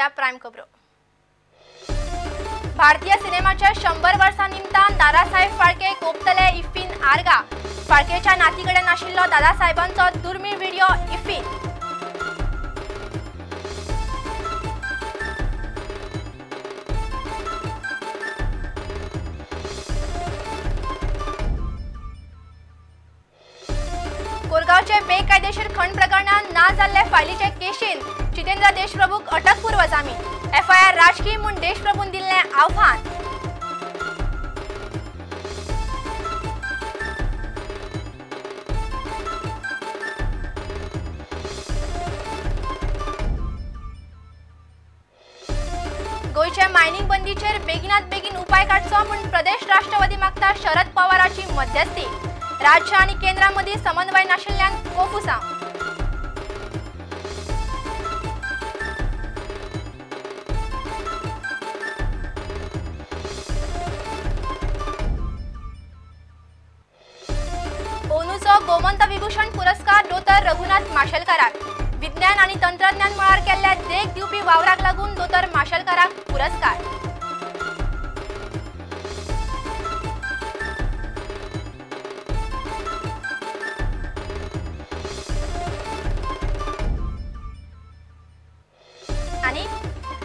पळोवया प्राइम खबरो। भारतीय सिनेमाच्या 100 वर्सां निमतान दादासाहेब फाळके कोपतले इफ्फीन आर्गा। फाळकेच्या नातीकडेन आशिल्लो दादासाहेबांचो दुर्मिळ व्हिडिओ इफ्फीन। कोरगावचे बेकायदेशीर खण प्रकरणात ना जाल्ले फायलीचे केशीन जितेंद्र देशप्रभूक अटकपूर्व जामीन। एफआयआर राजकीय म्हूण देशप्रभून दिल्ले आव्हान। गोयच्या मायनिंग बंदीचेर बेगिनात बेगीन उपाय काडचो म्हूण प्रदेश राष्ट्रवादी मागता शरद पवाराची मध्यस्थी। राज्य आणि केंद्रामध्ये समन्वय नाशिल्ल्यान कोफुसा। ओनूचो गोमंत विभूषण पुरस्कार दोतर रघुनाथ माशेलकाराक। विज्ञान आणि तंत्रज्ञान मळार केल्ल्या देख दिवपी वावराक लागून दोतर माशेलकाराक पुरस्कार।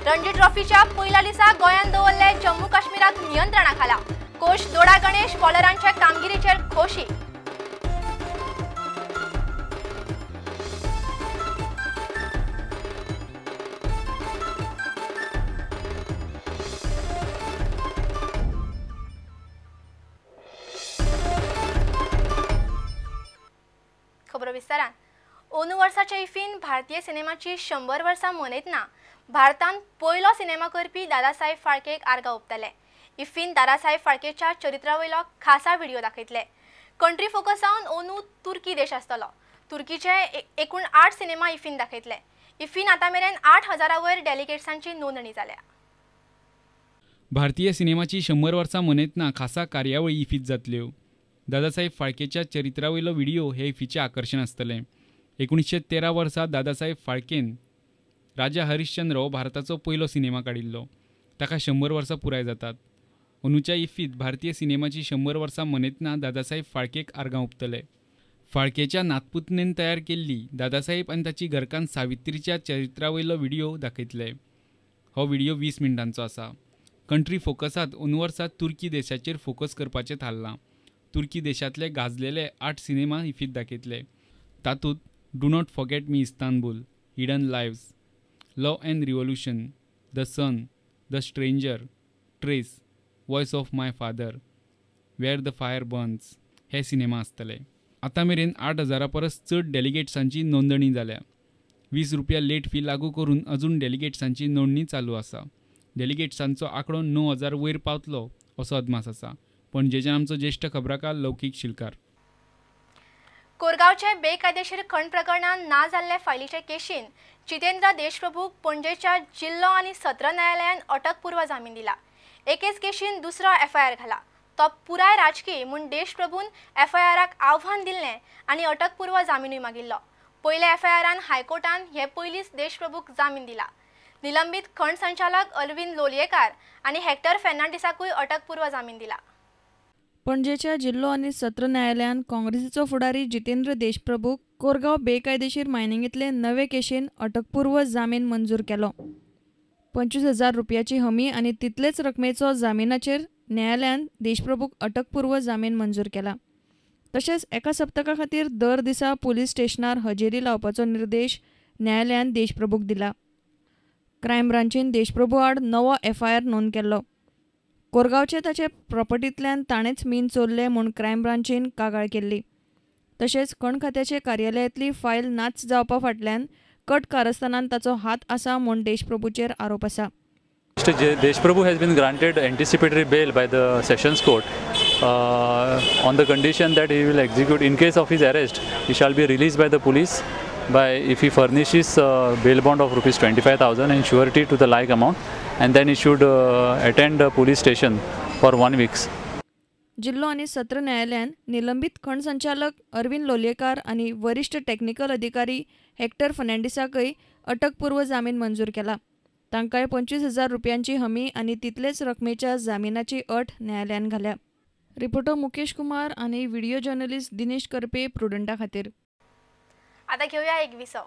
रणजी ट्रॉफीच्या पहिल्या दिसा गोंयान दवरले जम्मू काश्मीराक नियंत्रणाखाला। कोच दोडा गणेश बॉलरांच्या कामगिरीचेर खोशी। खबर विस्तारान। ओनू वर्साच्या इफ्फीन भारतीय सिनेमाची 100 वर्सां मनयतना भारतान पयलो सिनेमा करपी दादासाहेब फाळकेक आर्गां ओंपतले। इफ्फीन दादासाहेब फाळकेच्या चरित्रावयलो खासा व्हिडिओ दाखयतले। कंट्री फोकसावन ओनू तुर्की देश आसतलो। तुर्कीचे एकूण 8 सिनेमा इफ्फीन दाखयतले। इफ्फीन आतां मेरेन 8000 वयर डेलिगेट्सांची नोंदणी जाल्या। भारतीय सिनेमाची 100 वर्सां मनयतना खासा कार्यावळी इफ्फीत जातल्यो। दादासाहेब फाळकेच्या चरित्रावयलो व्हिडिओ हे इफ्फीचे आकर्षण आसतले। 1913 वर्सा दादासाहेब फाळकेन राजा हरिश्चंद्र हो भारताचो पयलो सिनेमा काडिल्लो। ताका 100 वर्सां पुराय जातात। ओनूच्या इफ्फीत भारतीय सिनेमाची 100 वर्सां मनयतना दादासाहेब फाळकेक आर्गां ओंपतले। फाळकेच्या नातपुतणेन तयार केल्ली दादासाहेब आनी ताची घरकान्न सावित्रीच्या चरित्रावयलो व्हिडिओ दाखयतले। हो व्हिडिओ 20 मिनटांचो आसा। कंट्री फोकसांत ओनू वर्सा तुर्की देशाचेर फोकस करपाचें थारलां। तुर्की देशांतले गाजलेले 8 सिनेमा इफ्फीत दाखयतले। तातूंत do not forget me Istanbul, hidden lives, love and revolution, the sun, the stranger, trace, voice of my father, where the fire burns हे सिनेमा आसतले। आतां मेरेन 8000 परस चड डेलिगेट्सांची नोंदणी जाल्या। 20 रुपया लेट फी लागू करून अजून डेलिगेट्सांची नोंदणी चालू आसा। डेलिगेट्सांचो आंकडो 9000 वयर पावतलो असो अदमास आसा। पणजेच्यान आमचो ज्येष्ठ खबराकार लौकीक शिलकार। कोरगावचे बेकायदेशीर खण प्रकरणात ना जाल्ले फायलीचे केशीन जितेंद्र देशप्रभूक पणजेच्या जिल्लो आनी सत्र न्यायालयान अटकपूर्व जामीन दिला। एकेच केशीन दुसरो एफआयआर घाला। तो पुराय राजकीय म्हूण देशप्रभून एफआयआराक आव्हान दिल्लें आनी अटकपूर्व जामीनूय मागिल्लो। पयल्या एफआयआरान हायकोर्टान हे पयलींच देशप्रभूक जामीन दिला। निलंबित खण संचालक अरविंद लोलयेकार आनी हेक्टर फेर्नांडिसाकूय अटकपूर्व जामीन दिला। पणजेच्या जिल्लो आनी सत्र न्यायालयान काँग्रेसीचो फुडारी जितेंद्र देशप्रभूक कोरगाव बेकायदेशीर मायनिंगेंतले नवे केशीन अटकपूर्व जामीन मंजूर केलो। 25,000 रुपयाची हमी आनी तितलेच रकमेचो जामिनाचेर न्यायालयान देशप्रभूक अटकपूर्व जामीन मंजूर केला। तशेंच एका सप्तका खातीर दर दिसा पुलीस स्टेशनार हजेरी लावपाचो निर्देश न्यायालयान देशप्रभूक दिला। क्रायम ब्रांचीन देशप्रभू आड नवो एफआयआर नोंद केल्लो। कोरगावचे ताचे प्रॉपर्टींतल्यान ताणेच मीन चोरले म्हूण क्रायम ब्रांचीन कागाळ केल्ली। तशेंच खण खात्याचे कार्यालयांतली फायल नाच जावपा फाटल्यान कट कारस्थानांत ताचो हात आसा म्हूण देशप्रभूचेर आरोप आसा। Mr. Deshprabhu has been granted anticipatory bail by the Sessions Court on the condition that he will execute, in case of his arrest, he shall be released by the police if he furnishes bail bond of rupees 25,000 and surety to the like amount, and then he should attend the police station for 1 week. जिल्लो आनी सत्र न्यायालयान निलंबित खण संचालक अरविंद लोलयेकार आनी वरिष्ठ technical अधिकारी हेक्टर फर्नांडिसाकय अटकपूर्व जामीन मंजूर केला। तांकांय 25,000 रुपयांची हमी आणि तितलेच रकमेच्या जामिनाची अट न्यायालयान घाल्या. रिपोर्टर मुकेश कुमार आणि व्हिडिओ जर्नलिस्ट दिनेश करपे प्रुडंटा खातीर. आता घेऊया एक विसव.